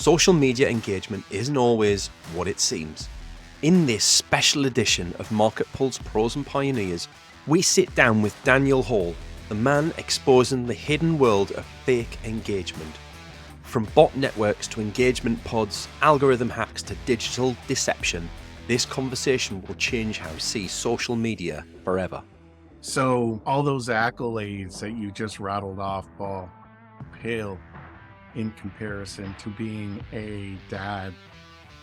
social media engagement isn't always what it seems. In this special edition of MarketPulse Pros and Pioneers, we sit down with Daniel Hall, the man exposing the hidden world of fake engagement. From bot networks to engagement pods, algorithm hacks to digital deception, this conversation will change how we see social media forever. So all those accolades that you just rattled off, Paul, pale in comparison to being a dad.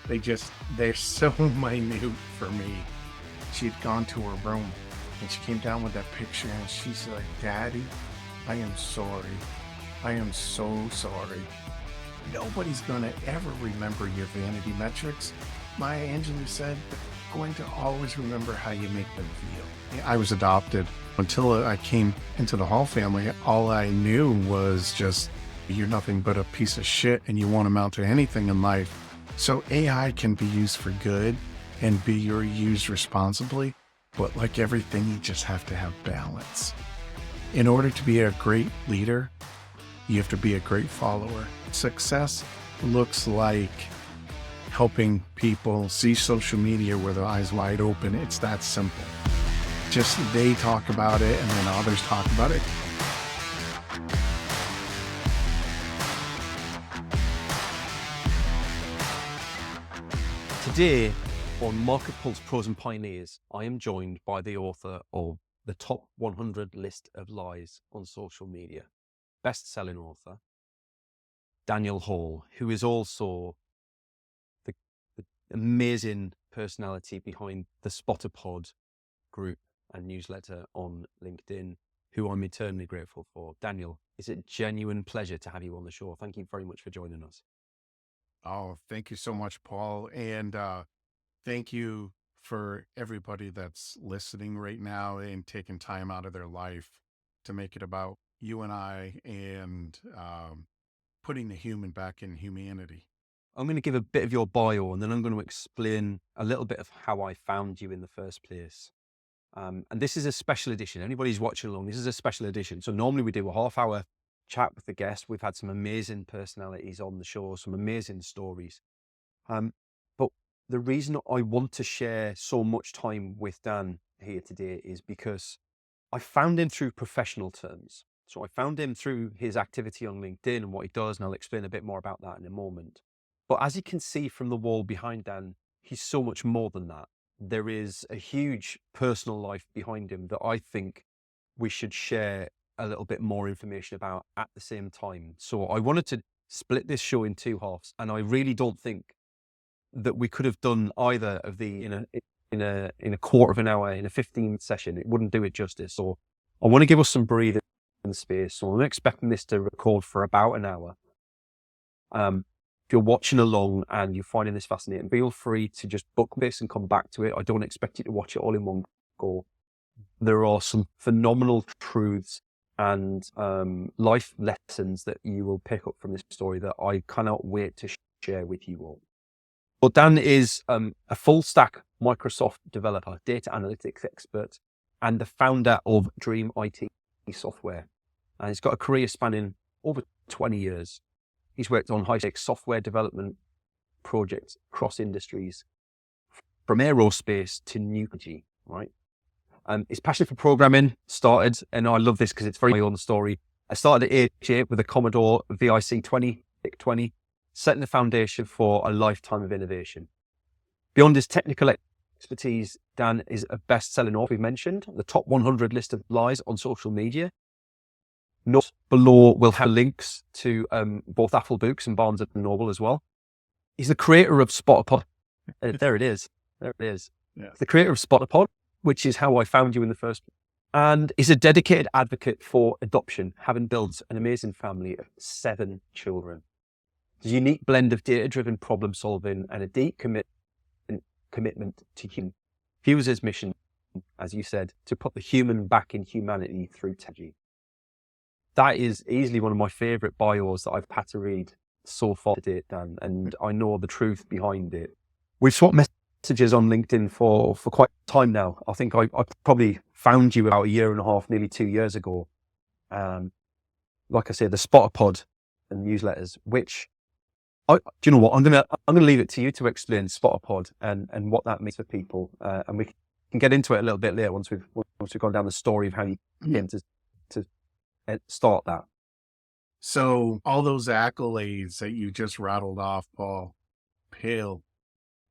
They're so minute for me. She had gone to her room and she came down with that picture and she's like, "Daddy, I am sorry. I am so sorry. Nobody's gonna ever remember your vanity metrics." Maya Angelou said, "They're going to always remember how you make them feel." I was adopted. Until I came into the Hall family, all I knew was just, you're nothing but a piece of shit and you won't amount to anything in life. So AI can be used for good and be used responsibly, but like everything, you just have to have balance. In order to be a great leader, you have to be a great follower. Success looks like helping people see social media with their eyes wide open. It's that simple. Just they talk about it and then others talk about it. Today on MarketPulse Pros and Pioneers, I am joined by the author of the Top 100 List of Lies on Social Media, best-selling author, Daniel Hall, who is also the amazing personality behind the SPOTAPOD group and newsletter on LinkedIn, who I'm eternally grateful for. Daniel, it's a genuine pleasure to have you on the show. Thank you very much for joining us. Oh, thank you so much, Paul. And thank you for everybody that's listening right now and taking time out of their life to make it about you and I and putting the human back in humanity. I'm going to give a bit of your bio and then I'm going to explain a little bit of how I found you in the first place. And this is a special edition. Anybody who's watching along, this is a special edition. So normally we do a half-hour chat with the guest. We've had some amazing personalities on the show, some amazing stories. But the reason I want to share so much time with Dan here today is because I found him through professional terms. So I found him through his activity on LinkedIn and what he does, and I'll explain a bit more about that in a moment. But as you can see from the wall behind Dan, he's so much more than that. There is a huge personal life behind him that I think we should share a little bit more information about at the same time. So I wanted to split this show in two halves, and I really don't think that we could have done either of the in a quarter of an hour, in a 15-minute session. It wouldn't do it justice. So I want to give us some breathing space. So I'm expecting this to record for about an hour. If you're watching along and you're finding this fascinating, feel free to just book this and come back to it. I don't expect you to watch it all in one go. There are some phenomenal truths and life lessons that you will pick up from this story that I cannot wait to share with you all. Well, Dan is a full stack Microsoft developer, data analytics expert, and the founder of Dream IT Software. And he's got a career spanning over 20 years. He's worked on high-stakes software development projects across industries, from aerospace to nuclear, right? His passion for programming started, and I love this because it's very my own story. I started at age 8 with a Commodore VIC 20, setting the foundation for a lifetime of innovation. Beyond his technical expertise, Dan is a best-selling author, we mentioned, the top 100 list of lies on social media. Note below will have links to both Apple Books and Barnes & Noble as well. He's the creator of SPOTAPOD. There it is. There it is. Yeah. The creator of SPOTAPOD, which is how I found you in the first place. And is a dedicated advocate for adoption, having built an amazing family of 7 children. It's a unique blend of data-driven problem solving and a deep commitment to human. He was his mission, as you said, to put the human back in humanity through technology. That is easily one of my favorite bios that I've had to read so far to date, Dan, and I know the truth behind it. We've swapped messages on LinkedIn for quite some time now. I think I probably found you about a year and a half, nearly 2 years ago. Like I said, the SPOTAPOD and newsletters, which Do you know what? I'm gonna leave it to you to explain SPOTAPOD and what that means for people, and we can get into it a little bit later once we've gone down the story of how you came to start that. So all those accolades that you just rattled off, Paul, pale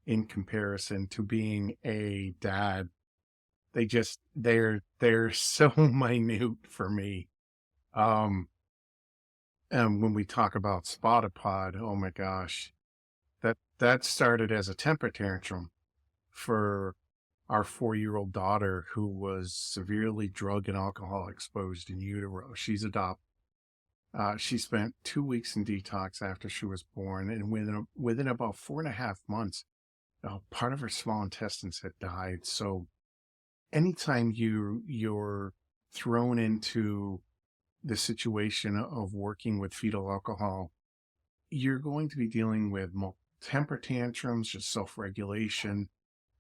in comparison to being a dad. They're so minute for me. And when we talk about SPOTAPOD, oh my gosh, that started as a temper tantrum for our 4-year-old daughter who was severely drug and alcohol exposed in utero. She's adopted. She spent 2 weeks in detox after she was born, and within about 4.5 months, part of her small intestines had died. So anytime you're thrown into the situation of working with fetal alcohol, you're going to be dealing with temper tantrums, just self-regulation.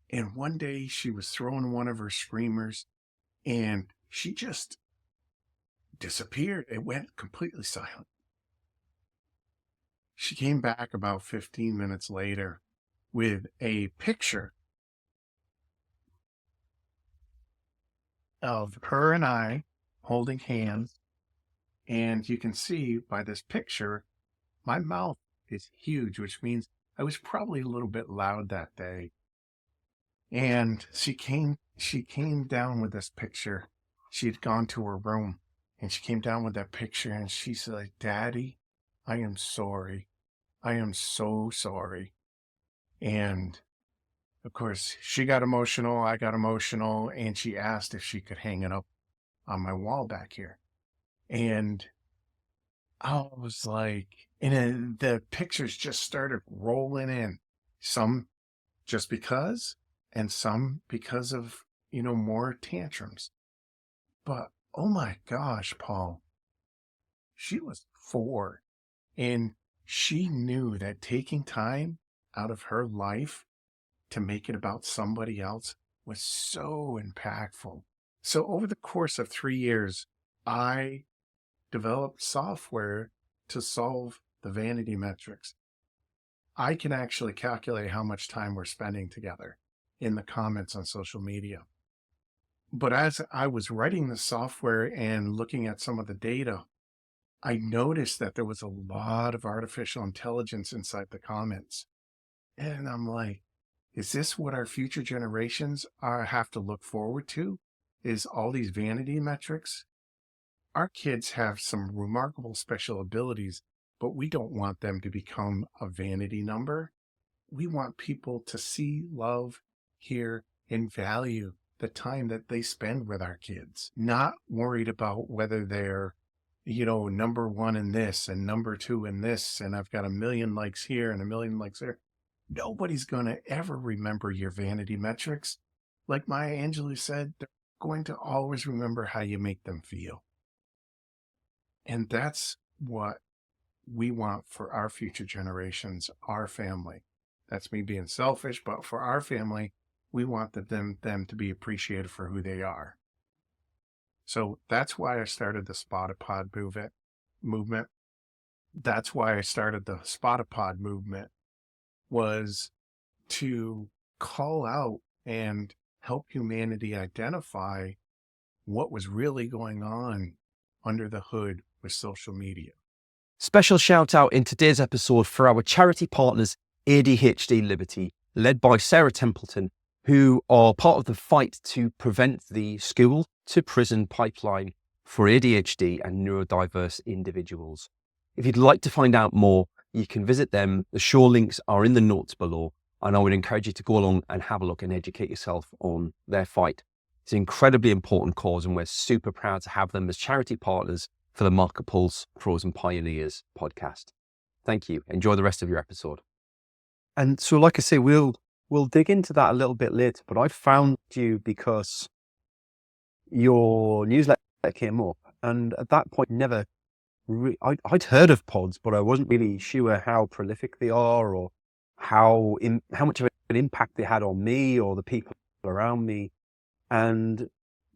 And one day she was throwing one of her screamers and she just disappeared. It went completely silent. She came back about 15 minutes later with a picture of her and I holding hands. And you can see by this picture, my mouth is huge, which means I was probably a little bit loud that day. And she came down with this picture. She had gone to her room and she came down with that picture and she said, "Daddy, I am sorry. I am so sorry." And of course, she got emotional, I got emotional, and she asked if she could hang it up on my wall back here. And I was like, and then the pictures just started rolling in. Some just because, and some because of, more tantrums. But oh my gosh, Paul, she was 4 and she knew that taking time out of her life to make it about somebody else was so impactful. So over the course of 3 years, I developed software to solve the vanity metrics. I can actually calculate how much time we're spending together in the comments on social media. But as I was writing the software and looking at some of the data, I noticed that there was a lot of artificial intelligence inside the comments. And I'm like, is this what our future generations have to look forward to? Is all these vanity metrics? Our kids have some remarkable special abilities, but we don't want them to become a vanity number. We want people to see, love, hear, and value the time that they spend with our kids, not worried about whether they're, number 1 in this and number 2 in this, and I've got 1 million likes here and 1 million likes there. Nobody's going to ever remember your vanity metrics. Like Maya Angelou said, they're going to always remember how you make them feel. And that's what we want for our future generations, our family. That's me being selfish, but for our family, we want them to be appreciated for who they are. So that's why I started the SPOTAPOD movement. That's why I started the SPOTAPOD movement, was to call out and help humanity identify what was really going on under the hood with social media. Special shout out in today's episode for our charity partners, ADHD Liberty, led by Sarah Templeton, who are part of the fight to prevent the school to prison pipeline for ADHD and neurodiverse individuals. If you'd like to find out more, you can visit them. The show links are in the notes below, and I would encourage you to go along and have a look and educate yourself on their fight. It's an incredibly important cause, and we're super proud to have them as charity partners for the MarketPulse Frozen Pioneers podcast. Thank you. Enjoy the rest of your episode. And so, like I say, we'll dig into that a little bit later, but I found you because your newsletter came up, and at that point, I'd heard of pods, but I wasn't really sure how prolific they are or how much of an impact they had on me or the people around me, and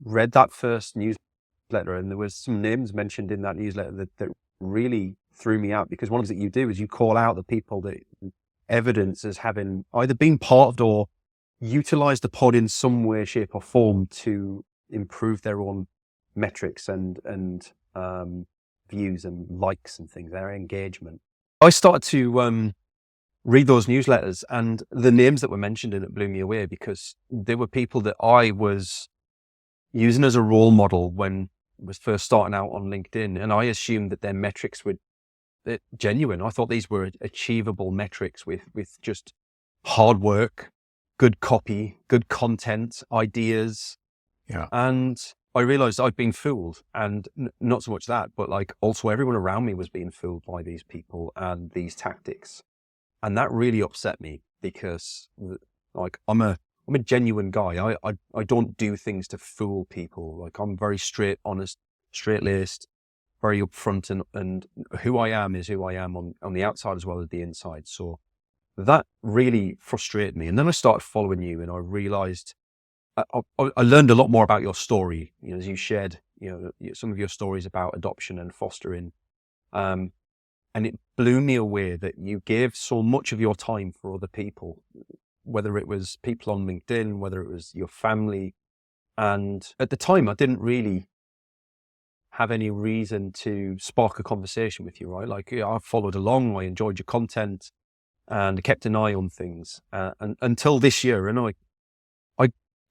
read that first newsletter, and there was some names mentioned in that newsletter that really threw me out, because one of the things that you do is you call out the people that evidence as having either been part of or utilized the pod in some way, shape or form to improve their own metrics and views and likes and things, their engagement. I started to read those newsletters, and the names that were mentioned in it blew me away, because they were people that I was using as a role model when I was first starting out on LinkedIn. And I assumed that their metrics were genuine. I thought these were achievable metrics with just hard work, good copy, good content, ideas. Yeah. And I realized I'd been fooled, and not so much that, but like also everyone around me was being fooled by these people and these tactics. And that really upset me, because like I'm a genuine guy. I don't do things to fool people. Like I'm very straight, honest, straight-laced, very upfront, and who I am is who I am on the outside as well as the inside. So that really frustrated me. And then I started following you, and I realized I learned a lot more about your story, as you shared, some of your stories about adoption and fostering. And it blew me away that you gave so much of your time for other people, whether it was people on LinkedIn, whether it was your family. And at the time, I didn't really have any reason to spark a conversation with you, right? Like, I followed along, I enjoyed your content, and I kept an eye on things. And until this year, and I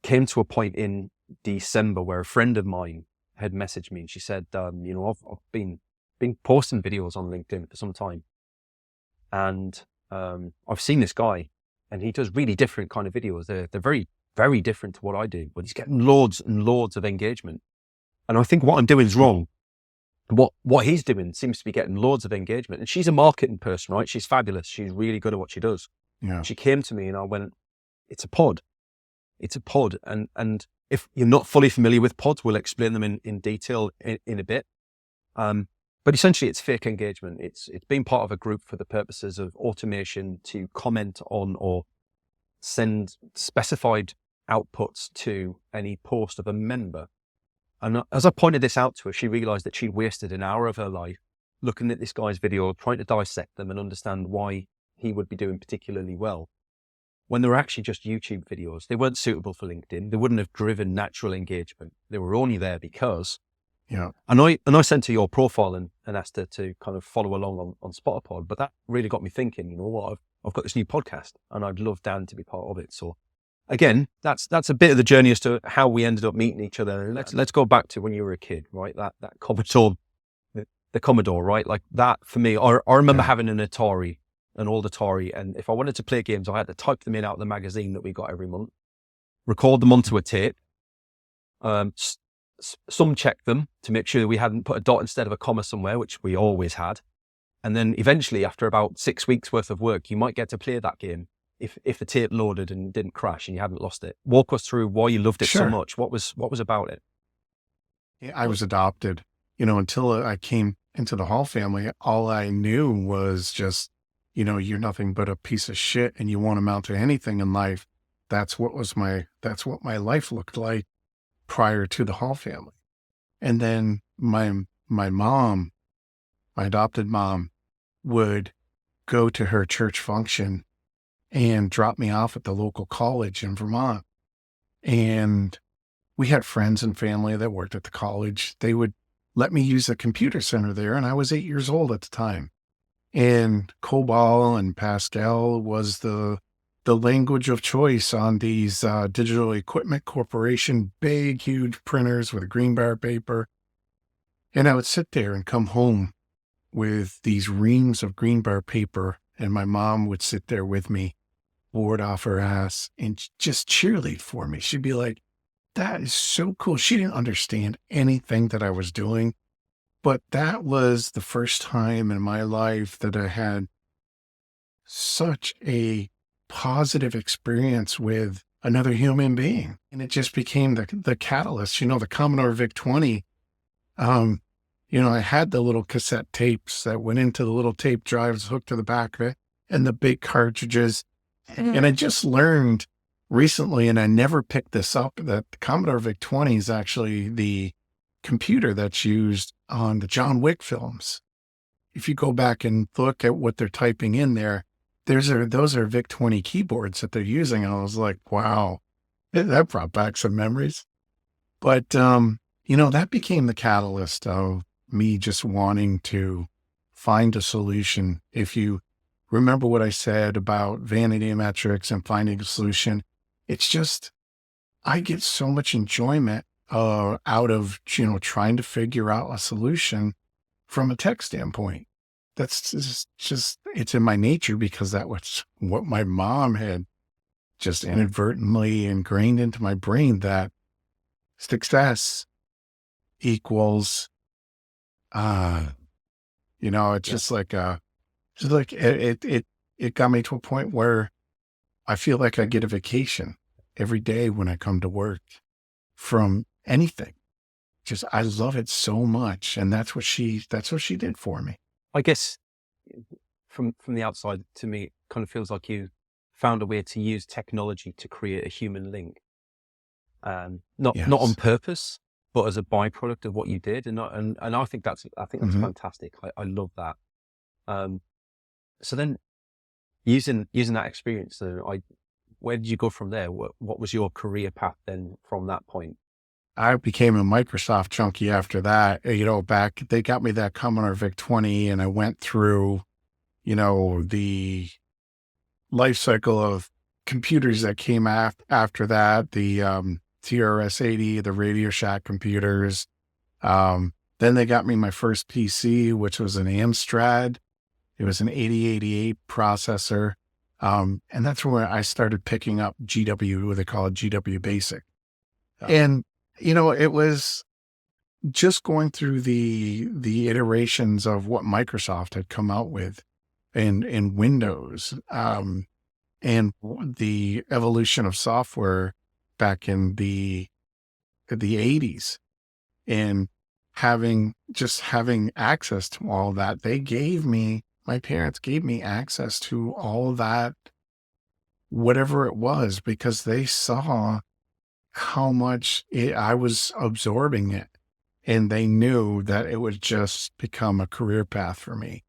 came to a point in December where a friend of mine had messaged me, and she said, I've been posting videos on LinkedIn for some time, and I've seen this guy, and he does really different kind of videos. They're very, very different to what I do, but he's getting loads and loads of engagement. And I think what I'm doing is wrong. What he's doing seems to be getting loads of engagement. And she's a marketing person, right? She's fabulous. She's really good at what she does. Yeah. She came to me and I went, it's a pod. It's a pod. And if you're not fully familiar with pods, we'll explain them in detail in a bit. But essentially it's fake engagement. It's being part of a group for the purposes of automation to comment on or send specified outputs to any post of a member. And as I pointed this out to her, she realized that she'd wasted an hour of her life looking at this guy's video, trying to dissect them and understand why he would be doing particularly well, when they were actually just YouTube videos. They weren't suitable for LinkedIn. They wouldn't have driven natural engagement. They were only there because. Yeah. And I sent her your profile and asked her to kind of follow along on SPOTAPOD. But that really got me thinking, I've got this new podcast and I'd love Dan to be part of it. So again, that's a bit of the journey as to how we ended up meeting each other. Let's go back to when you were a kid, right? That Commodore, the Commodore, right? Like that for me, I remember having an old Atari. And if I wanted to play games, I had to type them in out of the magazine that we got every month, record them onto a tape, some check them to make sure we hadn't put a dot instead of a comma somewhere, which we always had. And then eventually, after about 6 weeks worth of work, you might get to play that game if the tape loaded and didn't crash and you hadn't lost it. Walk us through why you loved it so much. What was about it? Yeah, I was adopted. Until I came into the Hall family, all I knew was just, you're nothing but a piece of shit and you won't amount to anything in life. That's what my life looked like prior to the Hall family. And then my mom, my adopted mom, would go to her church function and drop me off at the local college in Vermont. And we had friends and family that worked at the college. They would let me use the computer center there. And I was 8 years old at the time. And COBOL and Pascal was the language of choice on these Digital Equipment Corporation, big, huge printers with green bar paper. And I would sit there and come home with these reams of green bar paper. And my mom would sit there with me, bored off her ass, and just cheerlead for me. She'd be like, that is so cool. She didn't understand anything that I was doing, but that was the first time in my life that I had such a positive experience with another human being. And it just became the catalyst. The Commodore VIC-20, I had the little cassette tapes that went into the little tape drives hooked to the back of it and the big cartridges. And I just learned recently, and I never picked this up, that the Commodore VIC-20 is actually the computer that's used on the John Wick films. if you go back and look at what they're typing in there, those are VIC 20 keyboards that they're using. And I was like, wow, that brought back some memories. But, that became the catalyst of me just wanting to find a solution. If you remember what I said about vanity metrics and finding a solution, it's just, I get so much enjoyment out of, trying to figure out a solution from a tech standpoint. That's just, it's in my nature because that was what my mom had just inadvertently ingrained into my brain, that success equals, it's Yeah. just like it got me to a point where I feel like I get a vacation every day when I come to work from anything. Just, I love it so much. And that's what she did for me. I guess from the outside, to me, it kind of feels like you found a way to use technology to create a human link. Not on Yes. purpose, but as a byproduct of what you did. And I think that's Mhm. fantastic. I love that. So then using that experience, where did you go from there? What was your career path then from that point? I became a Microsoft junkie after that. They got me that Commodore VIC 20, and I went through, the life cycle of computers that came after that, the TRS-80, the Radio Shack computers. Then they got me my first PC, which was an Amstrad. It was an 8088 processor. And that's where I started picking up GW, what they call it, GW Basic. And, it was just going through the iterations of what Microsoft had come out with in Windows, and the evolution of software back in the 80s, and having access to all that. My parents gave me access to all that, whatever it was, because they saw how much I was absorbing it. And they knew that it would just become a career path for me.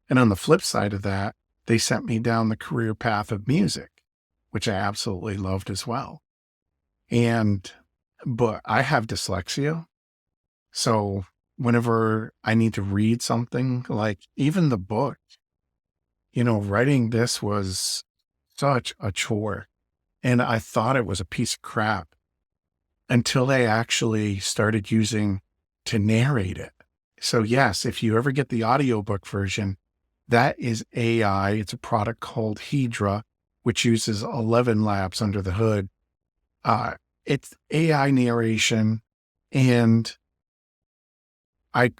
And on the flip side of that, they sent me down the career path of music, which I absolutely loved as well. But I have dyslexia. So whenever I need to read something, like even the book, writing this was such a chore. And I thought it was a piece of crap until they actually started using to narrate it. So yes, if you ever get the audiobook version, that is AI. It's a product called Hedra, which uses 11 labs under the hood. It's AI narration. And I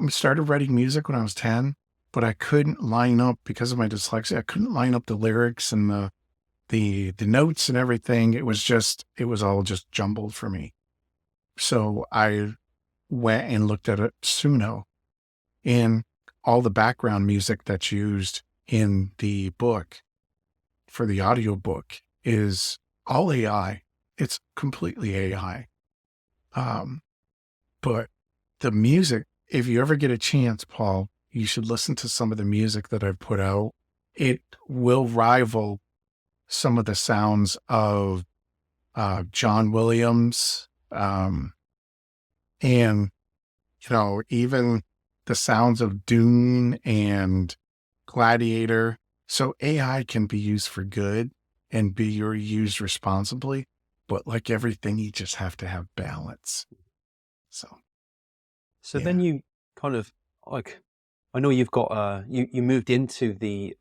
started writing music when I was 10, but I couldn't line up, because of my dyslexia, I couldn't line up the lyrics and the notes and everything. It was all just jumbled for me. So I went and looked at it, Suno, and all the background music that's used in the book for the audiobook is all AI. It's completely AI. But the music, if you ever get a chance, Paul, you should listen to some of the music that I've put out. It will rival some of the sounds of John Williams, and even the sounds of Dune and Gladiator. So AI can be used for good and be used responsibly, but like everything, you just have to have balance. So then Yeah. you kind of I know you've got you moved into the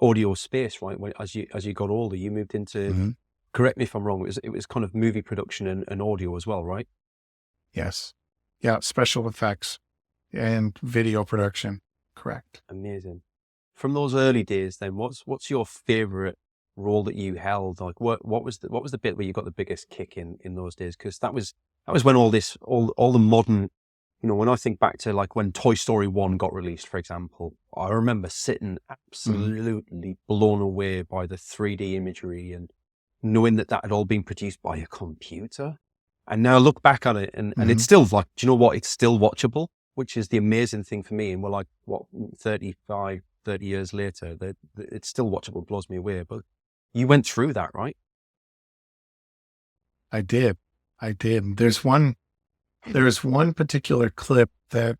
audio space, right? As you got older, you moved into, Mhm. correct me if I'm wrong, it was kind of movie production and audio as well, right? Yes. Yeah. Special effects and video production. Correct. Amazing. From those early days, then, what's your favorite role that you held? Like, what was the bit where you got the biggest kick in those days? Because that was when all the modern, when I think back to like when Toy Story 1 got released, for example, I remember sitting Mhm. absolutely blown away by the 3D imagery and knowing that had all been produced by a computer. And now I look back at it, and it's Mhm. still like, do you know what? It's still watchable. which is the amazing thing for me. And we're like, what, 35, 30 years later, that it's still watchable, blows me away. But you went through that, right? I did. I did. There's one particular clip that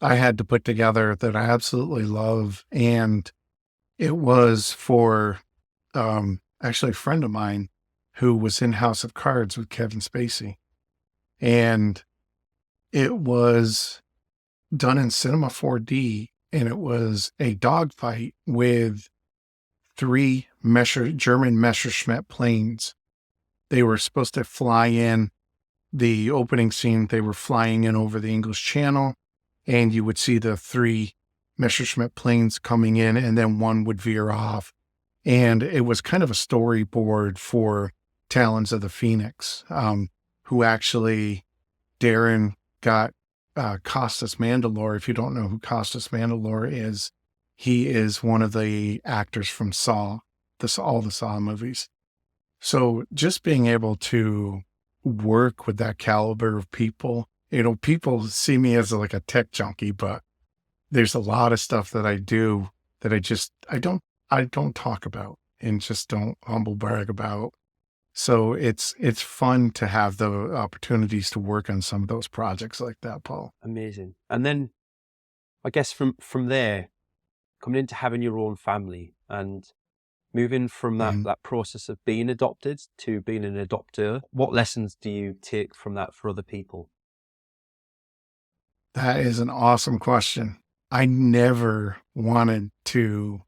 I had to put together that I absolutely love. And it was for actually a friend of mine who was in House of Cards with Kevin Spacey. And it was done in Cinema 4D, and it was a dogfight with three German Messerschmitt planes. They were supposed to fly in the opening scene. They were flying in over the English Channel, and you would see the three Messerschmitt planes coming in, and then one would veer off. And it was kind of a storyboard for Talons of the Phoenix, who actually Darren got Costas Mandylor. If you don't know who Costas Mandylor is, he is one of the actors from Saw, all the Saw movies. So just being able to work with that caliber of people, people see me as like a tech junkie, but there's a lot of stuff that I do that I don't talk about and just don't humble brag about. So it's fun to have the opportunities to work on some of those projects like that, Paul. Amazing. And then I guess from there, coming into having your own family and moving from that process of being adopted to being an adopter, what lessons do you take from that for other people? That is an awesome question. I never wanted to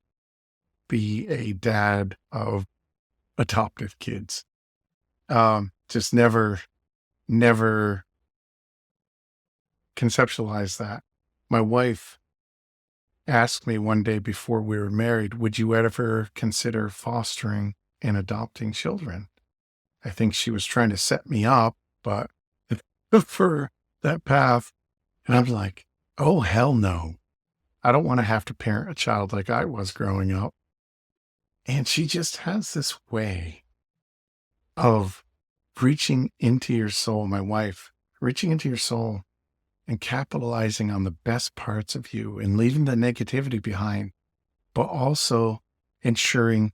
be a dad of adoptive kids. Just never conceptualized that. My wife asked me one day before we were married, would you ever consider fostering and adopting children? I think she was trying to set me up, but for that path. And I'm like, oh, hell no. I don't want to have to parent a child like I was growing up. And she just has this way of reaching into your soul, my wife, reaching into your soul and capitalizing on the best parts of you and leaving the negativity behind, but also ensuring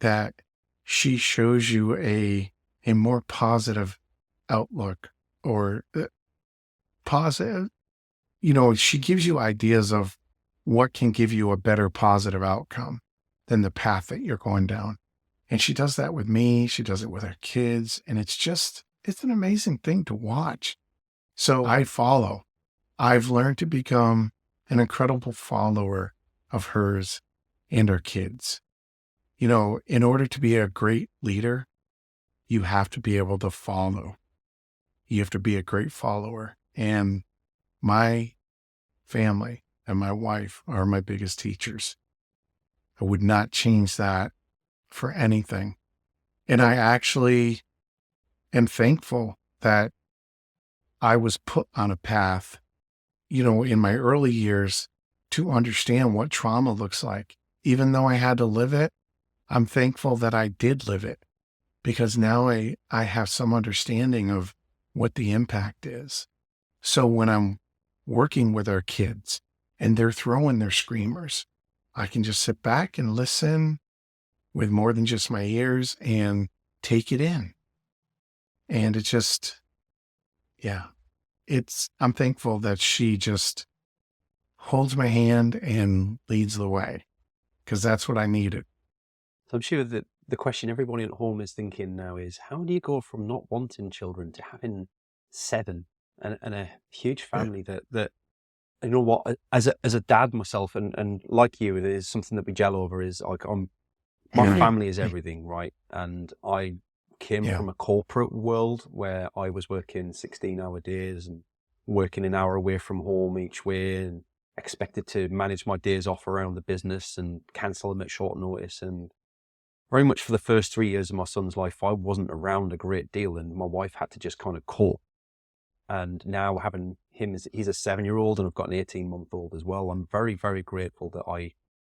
that she shows you a more positive outlook or positive, she gives you ideas of what can give you a better positive outcome than the path that you're going down. And she does that with me. She does it with her kids. And it's an amazing thing to watch. So I follow. I've learned to become an incredible follower of hers and her kids. In order to be a great leader, you have to be able to follow. You have to be a great follower. And my family and my wife are my biggest teachers. I would not change that for anything. And I actually am thankful that I was put on a path, in my early years to understand what trauma looks like. Even though I had to live it, I'm thankful that I did live it because now I have some understanding of what the impact is. So when I'm working with our kids and they're throwing their screamers, I can just sit back and listen with more than just my ears and take it in. And it's just, I'm thankful that she just holds my hand and leads the way because that's what I needed. So I'm sure that the question everybody at home is thinking now is, how do you go from not wanting children to having 7 and a huge family that you know what, as a dad myself, and like you, it is something that we gel over, is like my family is everything, right? And I came from a corporate world where I was working 16-hour days and working an hour away from home each way and expected to manage my days off around the business and cancel them at short notice. And very much for the first 3 years of my son's life, I wasn't around a great deal and my wife had to just kind of cope. And now having him, he's a 7-year-old and I've got an 18-month-old as well. I'm very, very grateful that I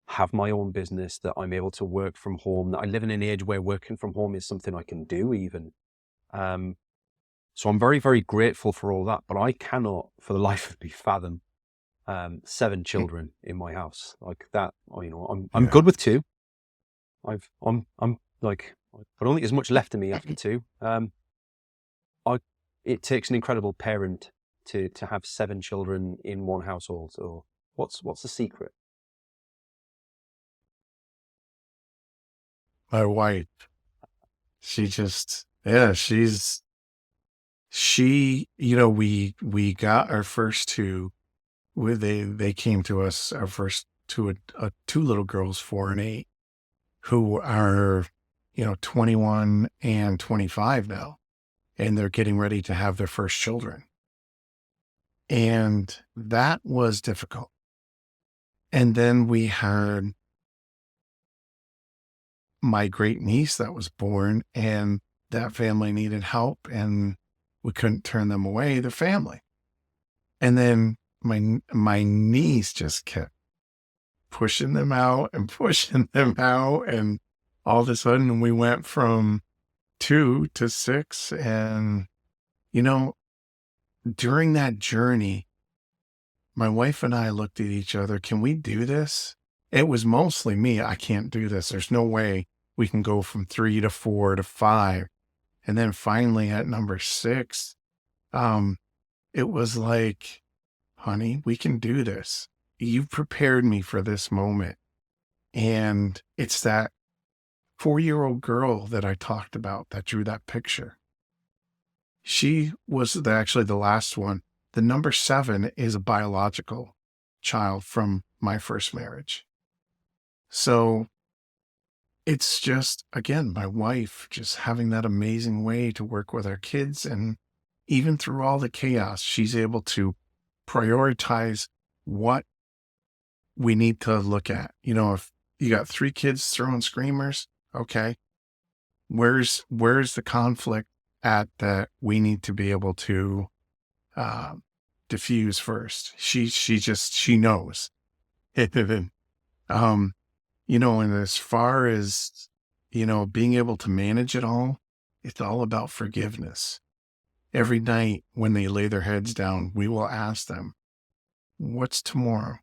have my own business, that I'm able to work from home, that I live in an age where working from home is something I can do even. So I'm very, very grateful for all that, but I cannot for the life of me fathom 7 children in my house like that. I'm Yeah. good with 2. I'm like, I don't think there's much left of me after 2. It takes an incredible parent to have 7 children in one household. So what's the secret? My wife, she just, yeah, we got our first 2 where they came to us, our first 2, 2 little girls, 4 and 8, who are, 21 and 25 now, and they're getting ready to have their first children. And that was difficult. And then we had my great niece that was born, and that family needed help, and we couldn't turn them away, the family. And then my niece just kept pushing them out and pushing them out. And all of a sudden we went from 2 to 6. And, during that journey, my wife and I looked at each other. Can we do this? It was mostly me. I can't do this. There's no way we can go from 3 to 4 to 5. And then finally at number 6, it was like, honey, we can do this. You've prepared me for this moment. And it's that 4-year-old girl that I talked about that drew that picture. She was actually the last one. The number 7 is a biological child from my first marriage. So it's just, again, my wife just having that amazing way to work with our kids. And even through all the chaos, she's able to prioritize what we need to look at. If you got 3 kids throwing screamers, okay, where's the conflict at that we need to be able to diffuse first? She knows. And as far as, being able to manage it all, it's all about forgiveness. Every night when they lay their heads down, we will ask them, what's tomorrow?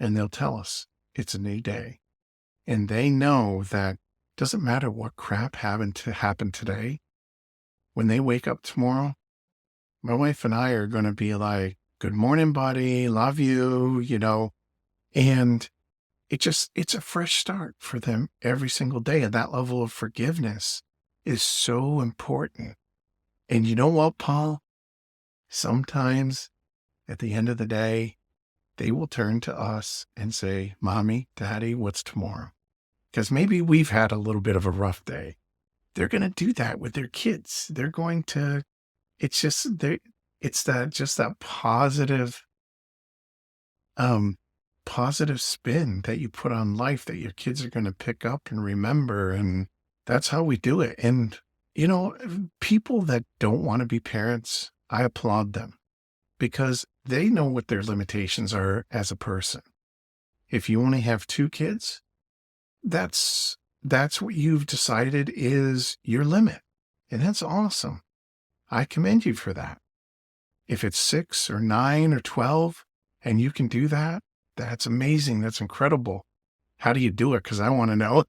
And they'll tell us it's a new day. And they know that doesn't matter what crap happened today. When they wake up tomorrow, my wife and I are going to be like, good morning, buddy. Love you, and it's a fresh start for them every single day. And that level of forgiveness is so important. And you know what, Paul? Sometimes at the end of the day, they will turn to us and say, Mommy, Daddy, what's tomorrow? Because maybe we've had a little bit of a rough day. They're going to do that with their kids. They're going to, it's that positive spin that you put on life that your kids are going to pick up and remember. And that's how we do it. And, people that don't want to be parents, I applaud them because they know what their limitations are as a person. If you only have 2 kids, that's what you've decided is your limit. And that's awesome. I commend you for that. If it's 6 or 9 or 12 and you can do that, that's amazing. That's incredible. How do you do it? Because I want to know.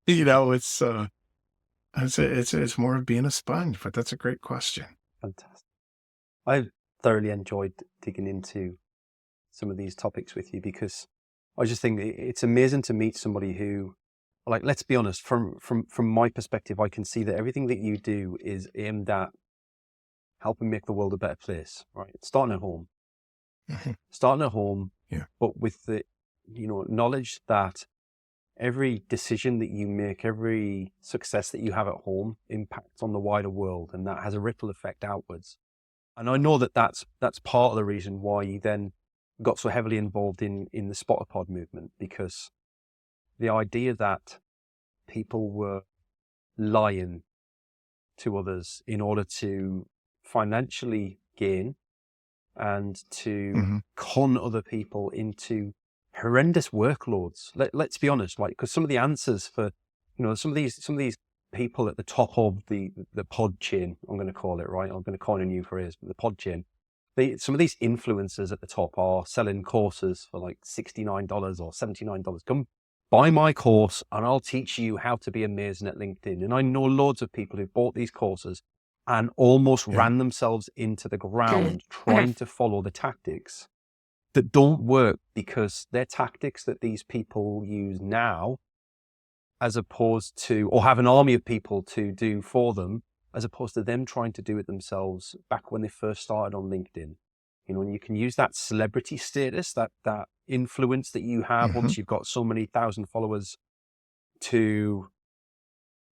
It's more of being a sponge, but that's a great question. Fantastic. I've thoroughly enjoyed digging into some of these topics with you because I just think it's amazing to meet somebody who, like, let's be honest, from my perspective, I can see that everything that you do is aimed at helping make the world a better place, right? It's starting at home. Starting at home, yeah. But with the, knowledge that every decision that you make, every success that you have at home impacts on the wider world, and that has a ripple effect outwards. And I know that that's part of the reason why you then got so heavily involved in the SPOTAPOD movement, because the idea that people were lying to others in order to financially gain and to con other people into horrendous workloads. Let's be honest, like, because some of the answers for, some of these people at the top of the pod chain, I'm going to call it, right? I'm going to coin a new phrase, but the pod chain, some of these influencers at the top are selling courses for like $69 or $79. Come buy my course and I'll teach you how to be amazing at LinkedIn. And I know loads of people who've bought these courses and almost ran themselves into the ground trying to follow the tactics that don't work, because they're tactics that these people use now, as opposed to, or have an army of people to do for them, as opposed to them trying to do it themselves back when they first started on LinkedIn. You know, and you can use that celebrity status, that influence that you have once you've got so many thousand followers, to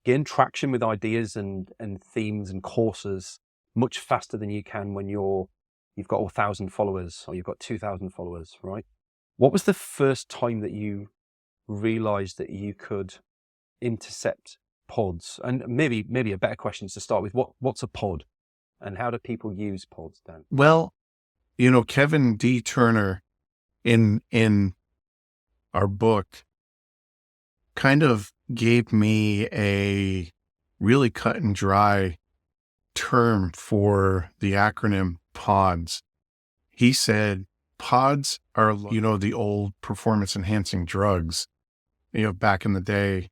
gain traction with ideas and themes and courses much faster than you can when you've got 1,000 followers or you've got 2,000 followers, right? What was the first time that you realized that you could intercept pods? And maybe a better question is to start with, what's a pod and how do people use pods, Dan? Well, you know, Kevin D. Turner in our book kind of gave me a really cut and dry term for the acronym PODS. He said pods are, you know, the old performance enhancing drugs, you know, back in the day.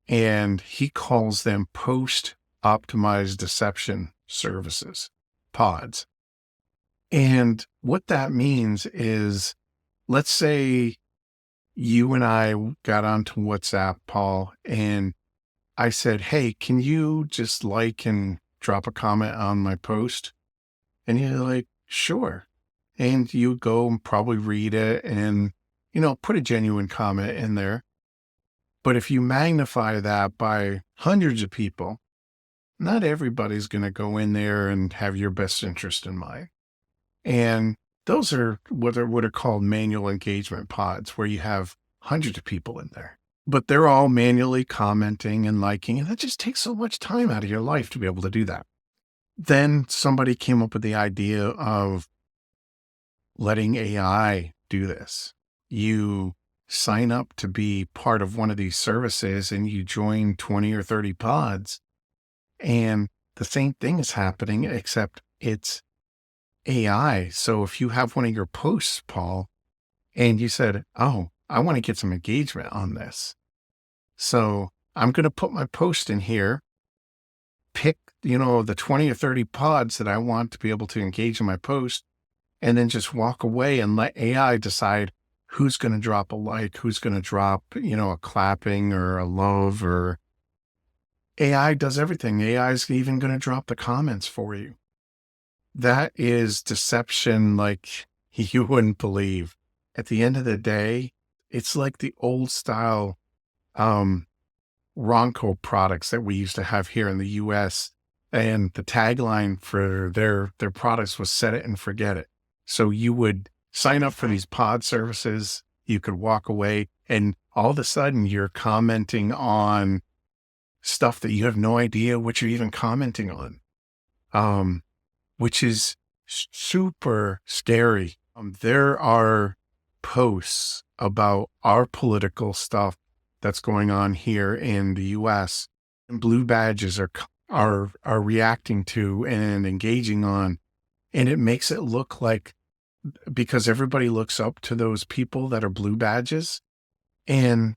And he calls them post optimized deception services, pods. And what that means is, let's say you and I got onto WhatsApp, Paul, and I said, hey, can you just like and drop a comment on my post? And you're like, sure. And you go and probably read it and, you know, put a genuine comment in there. But if you magnify that by hundreds of people, not everybody's going to go in there and have your best interest in mind. And those are what are called manual engagement pods, where you have hundreds of people in there, but they're all manually commenting and liking. And that just takes so much time out of your life to be able to do that. Then somebody came up with the idea of letting AI do this. You sign up to be part of one of these services and you join 20 or 30 pods, and the same thing is happening, except it's AI. So if you have one of your posts, Paul, and you said, oh, I want to get some engagement on this, so I'm going to put my post in here, pick, you know, the 20 or 30 pods that I want to be able to engage in my post, and then just walk away and let AI decide who's going to drop a like, who's going to drop, you know, a clapping or a love, or AI does everything. AI is even going to drop the comments for you. That is deception like you wouldn't believe. At the end of the day, it's like the old style Ronco products that we used to have here in the US. And the tagline for their products was set it and forget it. So you would sign up for these pod services, you could walk away, and all of a sudden you're commenting on stuff that you have no idea what you're even commenting on, which is super scary. There are posts about our political stuff that's going on here in the US, and blue badges are reacting to and engaging on. And it makes it look like, because everybody looks up to those people that are blue badges, and,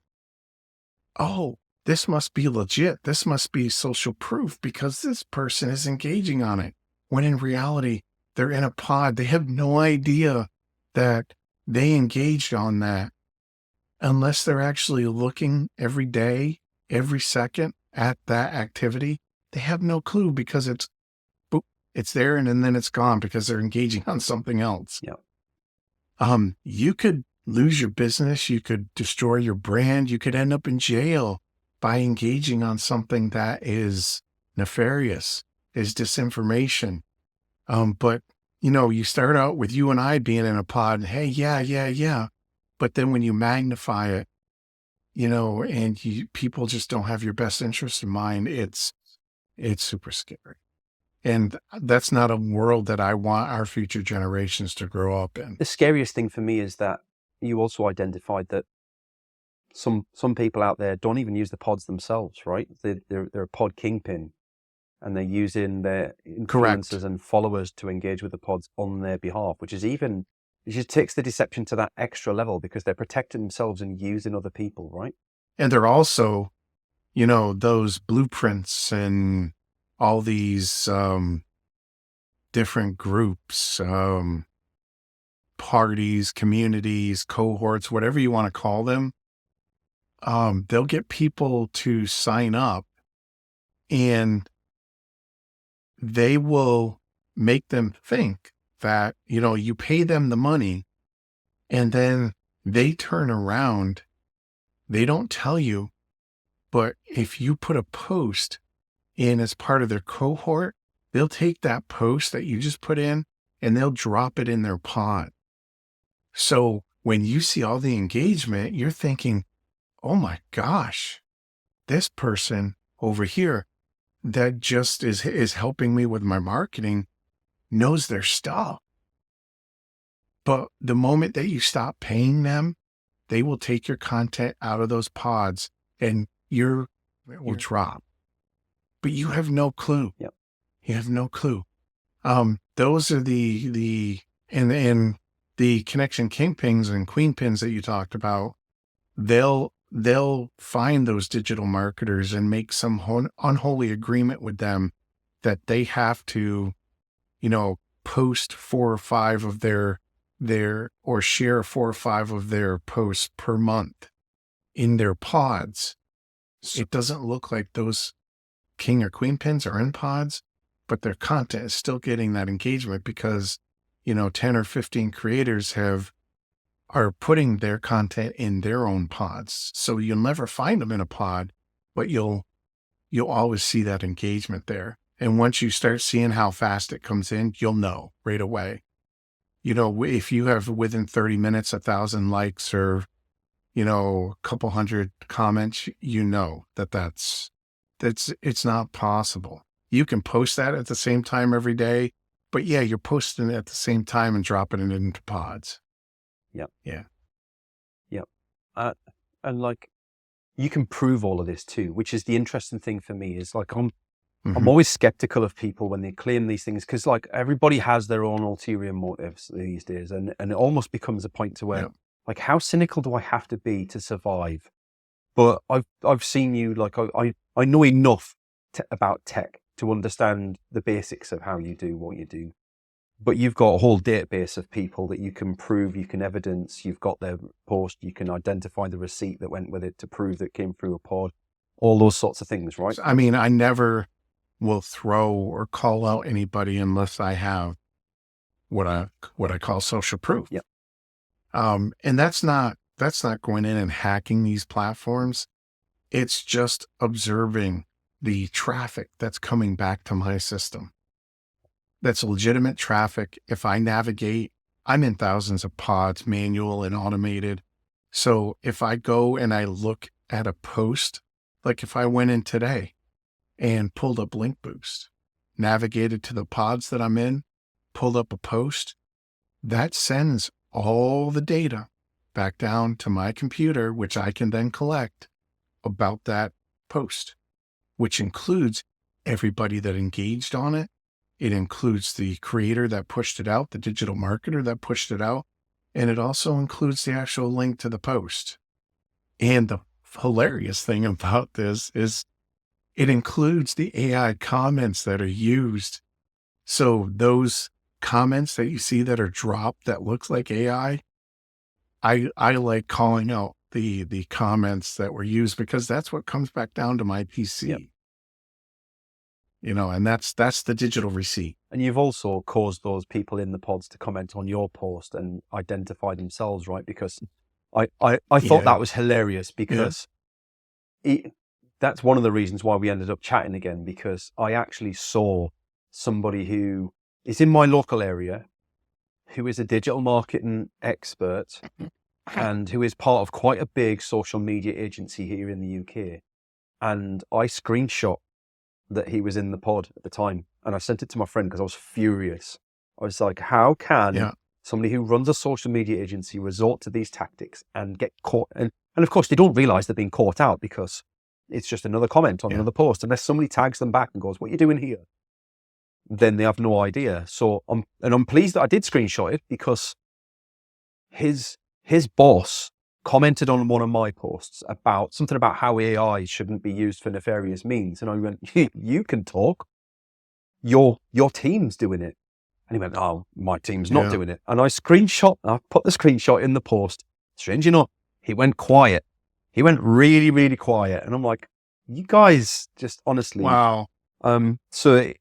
oh, this must be legit. This must be social proof because this person is engaging on it. When in reality, they're in a pod. They have no idea that they engaged on that unless they're actually looking every day, every second at that activity. They have no clue because it's there and then it's gone because they're engaging on something else. Yeah. You could lose your business. You could destroy your brand. You could end up in jail by engaging on something that is nefarious, is disinformation. But you know, you start out with you and I being in a pod, hey, yeah. But then when you magnify it, you know, and people just don't have your best interest in mind, it's super scary. And that's not a world that I want our future generations to grow up in. The scariest thing for me is that you also identified that some people out there don't even use the pods themselves, right? They're a pod kingpin. and they're using their Correct. influencers and followers to engage with the pods on their behalf, which is even, it just takes the deception to that extra level because they're protecting themselves and using other people, right? And they're also, those blueprints and all these different groups, parties, communities, cohorts, whatever you want to call them. They'll get people to sign up, and they will make them think that, you pay them the money, and then they turn around. They don't tell you, but if you put a post in as part of their cohort, they'll take that post that you just put in and they'll drop it in their pod. So when you see all the engagement, you're thinking, oh my gosh, this person over here that just is helping me with my marketing knows their stuff. But the moment that you stop paying them, they will take your content out of those pods and it will drop. But you have no clue. Yep. You have no clue. Those are the connection kingpins and queenpins that you talked about. They'll find those digital marketers and make some unholy agreement with them that they have to, post 4 or 5 of their or share 4 or 5 of their posts per month in their pods. It doesn't look like those king or queen pins are in pods, but their content is still getting that engagement because, 10 or 15 creators are putting their content in their own pods. So you'll never find them in a pod, but you'll always see that engagement there. And once you start seeing how fast it comes in, you'll know right away. If you have within 30 minutes, 1,000 likes or, a couple hundred comments, it's not possible. You can post that at the same time every day, but yeah, you're posting it at the same time and dropping it into pods. Yep. Yeah. Yep. And like, you can prove all of this too, which is the interesting thing for me is like, I'm always skeptical of people when they claim these things because like everybody has their own ulterior motives these days. And it almost becomes a point to where like, how cynical do I have to be to survive? But I've seen you, like, I know enough about tech to understand the basics of how you do what you do. But you've got a whole database of people that you can prove, you can evidence, you've got their post, you can identify the receipt that went with it to prove that it came through a pod, all those sorts of things, right? I mean, I never will throw or call out anybody unless I have what I call social proof. Yep. And that's not going in and hacking these platforms. It's just observing the traffic that's coming back to my system. That's legitimate traffic. If I navigate, I'm in thousands of pods, manual and automated. So if I go and I look at a post, like if I went in today and pulled up Link Boost, navigated to the pods that I'm in, pulled up a post, that sends all the data back down to my computer, which I can then collect about that post, which includes everybody that engaged on it. It includes the creator that pushed it out, the digital marketer that pushed it out, and it also includes the actual link to the post. And the hilarious thing about this is it includes the AI comments that are used. So those comments that you see that are dropped that looks like AI, I like calling out the comments that were used because that's what comes back down to my PC. Yep. And that's the digital receipt. And you've also caused those people in the pods to comment on your post and identify themselves, right? Because I thought that was hilarious because that's one of the reasons why we ended up chatting again, because I actually saw somebody who is in my local area, who is a digital marketing expert and who is part of quite a big social media agency here in the UK. And I screenshot that he was in the pod at the time. And I sent it to my friend because I was furious. I was like, how can somebody who runs a social media agency resort to these tactics and get caught? And of course, they don't realize they're being caught out because it's just another comment on another post. Unless somebody tags them back and goes, "What are you doing here?" Then they have no idea. So I'm pleased that I did screenshot it, because his boss commented on one of my posts about something about how AI shouldn't be used for nefarious means. And I went, "You can talk. Your team's doing it." And he went, "Oh, my team's not doing it." And I put the screenshot in the post. Strange enough, he went quiet. He went really, really quiet. And I'm like, you guys just honestly. Wow. So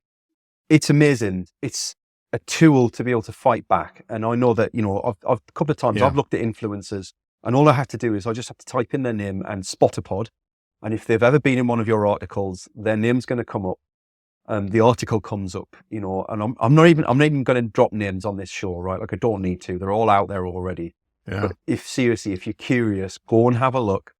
it's amazing. It's a tool to be able to fight back. And I know that, I've a couple of times I've looked at influencers, and all I have to do is I just have to type in their name and SPOTAPOD. And if they've ever been in one of your articles, their name's going to come up. The article comes up, and I'm not even going to drop names on this show, right? Like, I don't need to. They're all out there already. Yeah. But if you're curious, go and have a look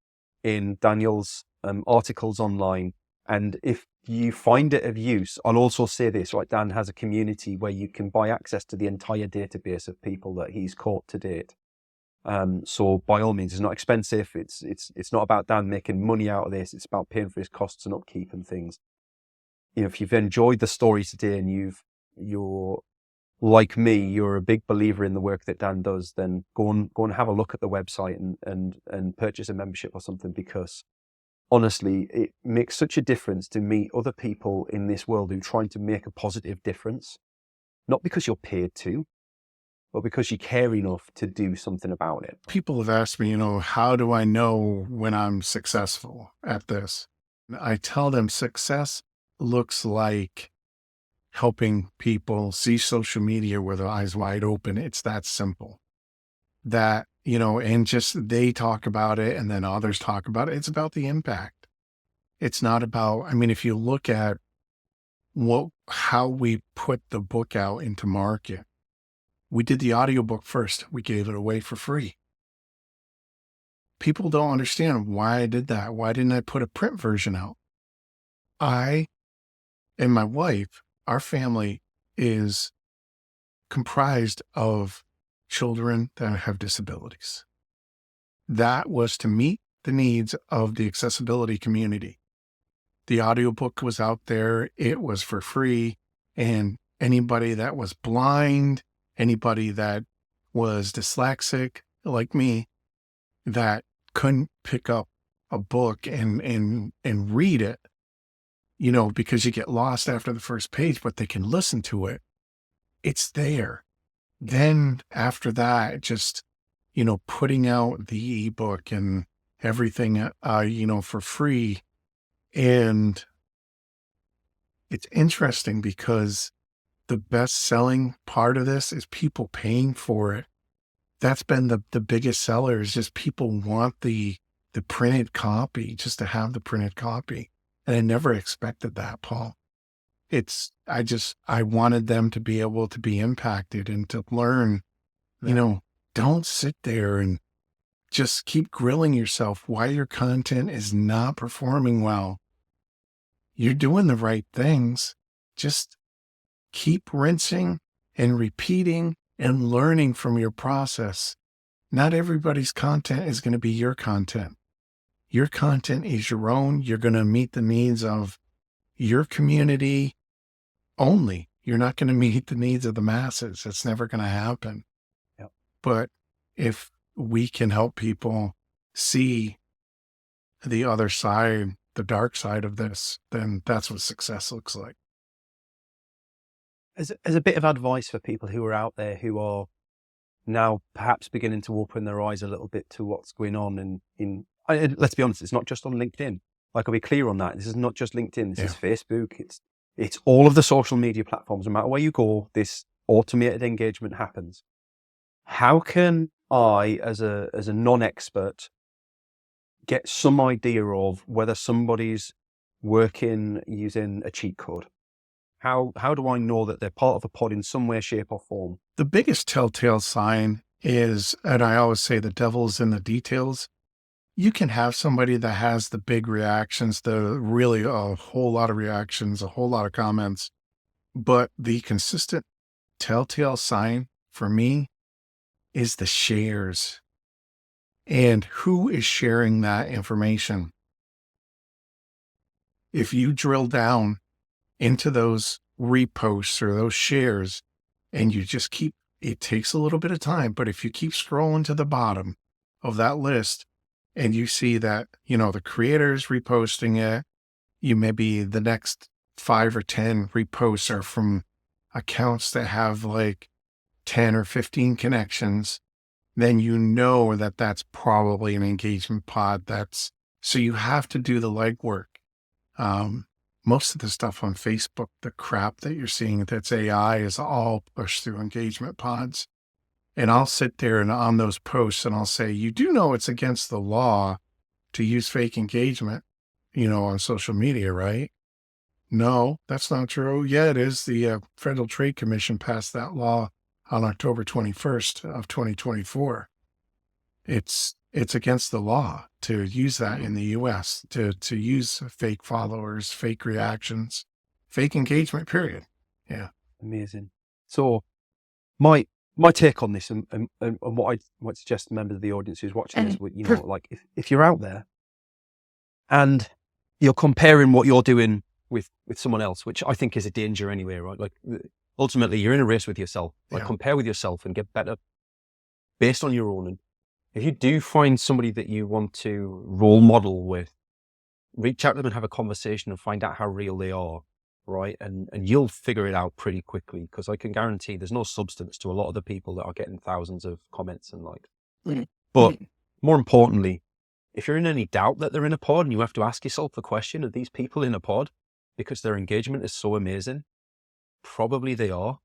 in Daniel's articles online. And if you find it of use, I'll also say this, right? Dan has a community where you can buy access to the entire database of people that he's caught to date. So by all means, it's not expensive. It's not about Dan making money out of this. It's about paying for his costs and upkeep and things. If you've enjoyed the story today and you're like me, you're a big believer in the work that Dan does, then go and have a look at the website and purchase a membership or something, because honestly, it makes such a difference to meet other people in this world who are trying to make a positive difference, not because you're paid to, but because you care enough to do something about it. People have asked me, how do I know when I'm successful at this? I tell them success looks like helping people see social media with their eyes wide open. It's that simple. That, and just they talk about it and then others talk about it. It's about the impact. It's not about, if you look at how we put the book out into market, we did the audiobook first. We gave it away for free. People don't understand why I did that. Why didn't I put a print version out? I and my wife, our family is comprised of children that have disabilities. That was to meet the needs of the accessibility community. The audiobook was out there. It was for free. And anybody that was blind, anybody that was dyslexic like me, that couldn't pick up a book and read it, because you get lost after the first page, but they can listen to it. It's there. Then after that, just, putting out the ebook and everything, for free. And it's interesting because the best selling part of this is people paying for it. That's been the biggest seller, is just people want the printed copy, just to have the printed copy. And I never expected that, Paul. I wanted them to be able to be impacted and to learn, don't sit there and just keep grilling yourself why your content is not performing well. You're doing the right things. Just keep rinsing and repeating and learning from your process. Not everybody's content is going to be your content. Your content is your own. You're going to meet the needs of your community only. You're not going to meet the needs of the masses. It's never going to happen. Yep. But if we can help people see the other side, the dark side of this, then that's what success looks like. As a bit of advice for people who are out there who are now perhaps beginning to open their eyes a little bit to what's going on let's be honest, it's not just on LinkedIn. Like, I'll be clear on that. This is not just LinkedIn. This is Facebook. It's all of the social media platforms. No matter where you go, this automated engagement happens. How can I, as a non-expert, get some idea of whether somebody's working using a cheat code? How do I know that they're part of a pod in some way, shape, or form? The biggest telltale sign is, and I always say the devil's in the details. You can have somebody that has the big reactions, really a whole lot of reactions, a whole lot of comments, but the consistent telltale sign for me is the shares and who is sharing that information. if you drill down into those reposts or those shares and you just keep, it takes a little bit of time, but if you keep scrolling to the bottom of that list and you see that, the creators reposting it, you maybe the next 5 or 10 reposts are from accounts that have like 10 or 15 connections, then that that's probably an engagement pod. So you have to do the legwork. Most of the stuff on Facebook, the crap that you're seeing that's AI, is all pushed through engagement pods. And I'll sit there and on those posts and I'll say, you do know it's against the law to use fake engagement, on social media, right? No, that's not true. Yeah, it is. The Federal Trade Commission passed that law on October 21st of 2024. It's against the law to use that in the US, to use fake followers, fake reactions, fake engagement, period. Yeah. Amazing. So my take on this and what I might suggest to members of the audience who's watching this, like if you're out there and you're comparing what you're doing with someone else, which I think is a danger anyway, right? Like ultimately you're in a race with yourself, like compare with yourself and get better based on your own. And if you do find somebody that you want to role model with, reach out to them and have a conversation and find out how real they are, right? And you'll figure it out pretty quickly, because I can guarantee there's no substance to a lot of the people that are getting thousands of comments and likes. But more importantly, if you're in any doubt that they're in a pod, and you have to ask yourself the question, are these people in a pod because their engagement is so amazing? Probably they are.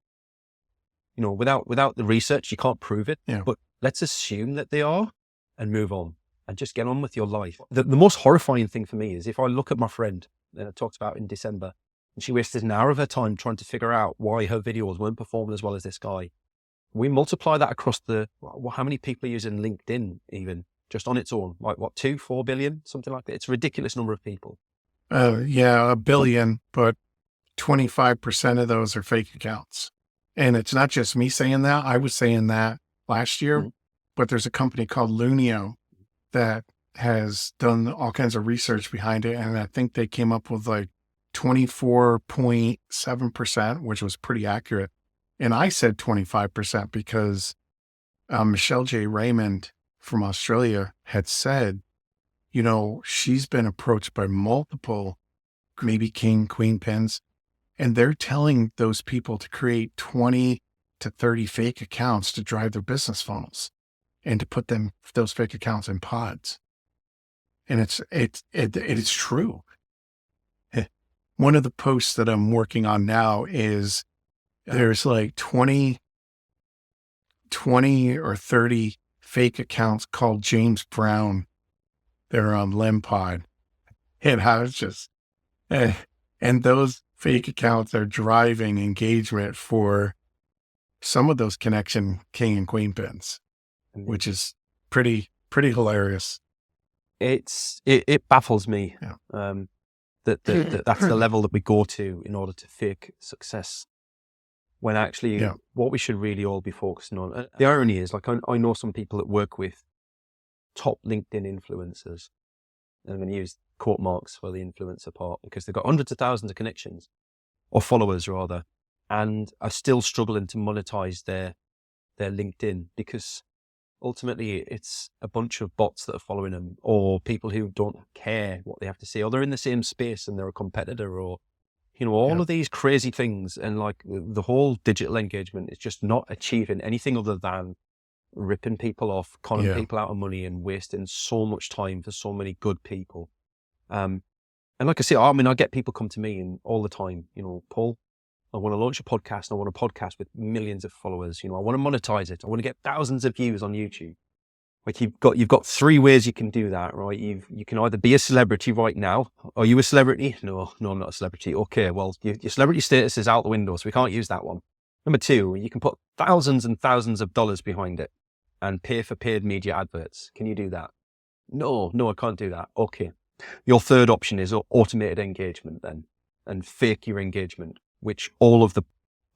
Without the research, you can't prove it, but let's assume that they are and move on and just get on with your life. The most horrifying thing for me is if I look at my friend that I talked about in December, and she wasted an hour of her time trying to figure out why her videos weren't performing as well as this guy. We multiply that across how many people are using LinkedIn even just on its own, like 4 billion, something like that. It's a ridiculous number of people. Yeah, 1 billion, but 25% of those are fake accounts. And it's not just me saying that. I was saying that last year, but there's a company called Lunio that has done all kinds of research behind it. And I think they came up with like 24.7%, which was pretty accurate. And I said 25% because Michelle J. Raymond from Australia had said, she's been approached by multiple, maybe Kingpins, and they're telling those people to create 20 to 30 fake accounts to drive their business funnels and to put those fake accounts in pods. And it is true. One of the posts that I'm working on now is there's like 20 or 30 fake accounts called James Brown. They're on Lempod. And I was just, and those fake accounts are driving engagement for some of those connection king and queen pins, which is pretty hilarious. It baffles me. That's the level that we go to in order to fake success, when actually what we should really all be focusing on. The irony is, like, I know some people that work with top LinkedIn influencers, and I'm going to use quote marks for the influencer part, because they've got hundreds of thousands of connections, or followers rather, and are still struggling to monetize their LinkedIn, because ultimately it's a bunch of bots that are following them, or people who don't care what they have to say, or they're in the same space and they're a competitor, or all of these crazy things. And like the whole digital engagement is just not achieving anything other than ripping people off, conning people out of money, and wasting so much time for so many good people. And like I say, I get people come to me and all the time, Paul, I want to launch a podcast, and I want a podcast with millions of followers. I want to monetize it. I want to get thousands of views on YouTube. Like you've got 3 ways you can do that, right? You can either be a celebrity right now. Are you a celebrity? No, I'm not a celebrity. Okay, well, your celebrity status is out the window, so we can't use that one. Number 2, you can put thousands and thousands of dollars behind it and pay for paid media adverts. Can you do that? No, I can't do that. Okay. Your third option is automated engagement then, and fake your engagement, which all of the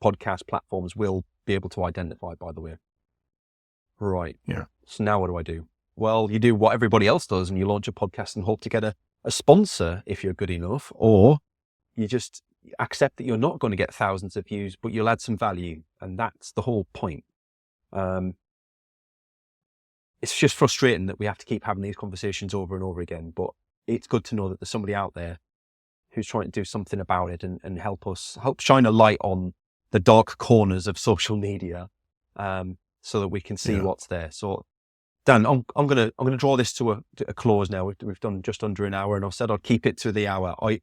podcast platforms will be able to identify, by the way. Right. Yeah. So now what do I do? Well, you do what everybody else does, and you launch a podcast and hope to get a a sponsor if you're good enough, or you just accept that you're not going to get thousands of views, but you'll add some value. And that's the whole point. It's just frustrating that we have to keep having these conversations over and over again, but it's good to know that there's somebody out there who's trying to do something about it and help shine a light on the dark corners of social media, so that we can see what's there. So Dan, I'm gonna draw this to a close now. We've done just under an hour, and I've said I'd keep it to the hour. I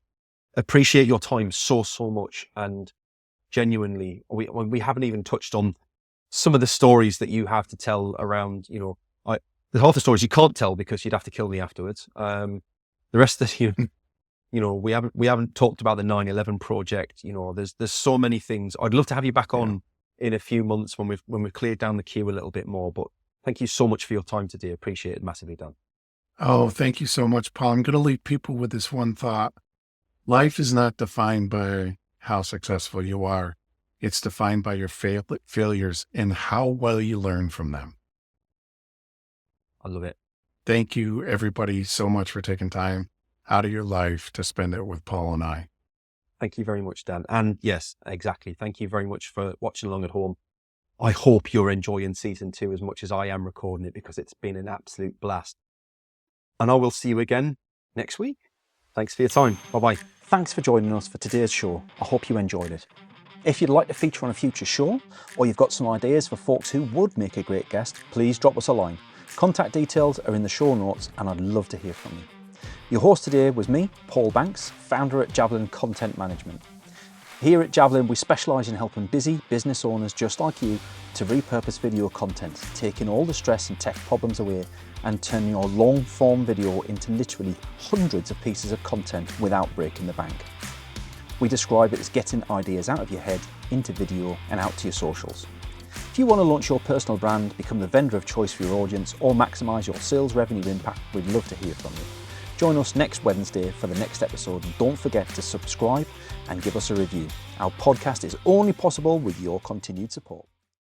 appreciate your time so much, and genuinely, we haven't even touched on some of the stories that you have to tell around, the half the stories you can't tell because you'd have to kill me afterwards. The rest of the, we haven't talked about the 9/11 project. There's so many things. I'd love to have you back on in a few months when we've cleared down the queue a little bit more. But thank you so much for your time today. Appreciate it massively, Dan. Oh, thank you so much, Paul. I'm going to leave people with this one thought. Life is not defined by how successful you are. It's defined by your failures and how well you learn from them. I love it. Thank you, everybody, so much for taking time out of your life to spend it with Paul and I. Thank you very much, Dan. And yes, exactly. Thank you very much for watching along at home. I hope you're enjoying season 2 as much as I am recording it, because it's been an absolute blast. And I will see you again next week. Thanks for your time. Bye-bye. Thanks for joining us for today's show. I hope you enjoyed it. If you'd like to feature on a future show, or you've got some ideas for folks who would make a great guest, please drop us a line. Contact details are in the show notes, and I'd love to hear from you. Your host today was me, Paul Banks, founder at Javelin Content Management. Here at Javelin, we specialise in helping busy business owners just like you to repurpose video content, taking all the stress and tech problems away and turning your long-form video into literally hundreds of pieces of content without breaking the bank. We describe it as getting ideas out of your head into video and out to your socials. If you want to launch your personal brand, become the vendor of choice for your audience, or maximise your sales revenue impact, we'd love to hear from you. Join us next Wednesday for the next episode, and don't forget to subscribe and give us a review. Our podcast is only possible with your continued support.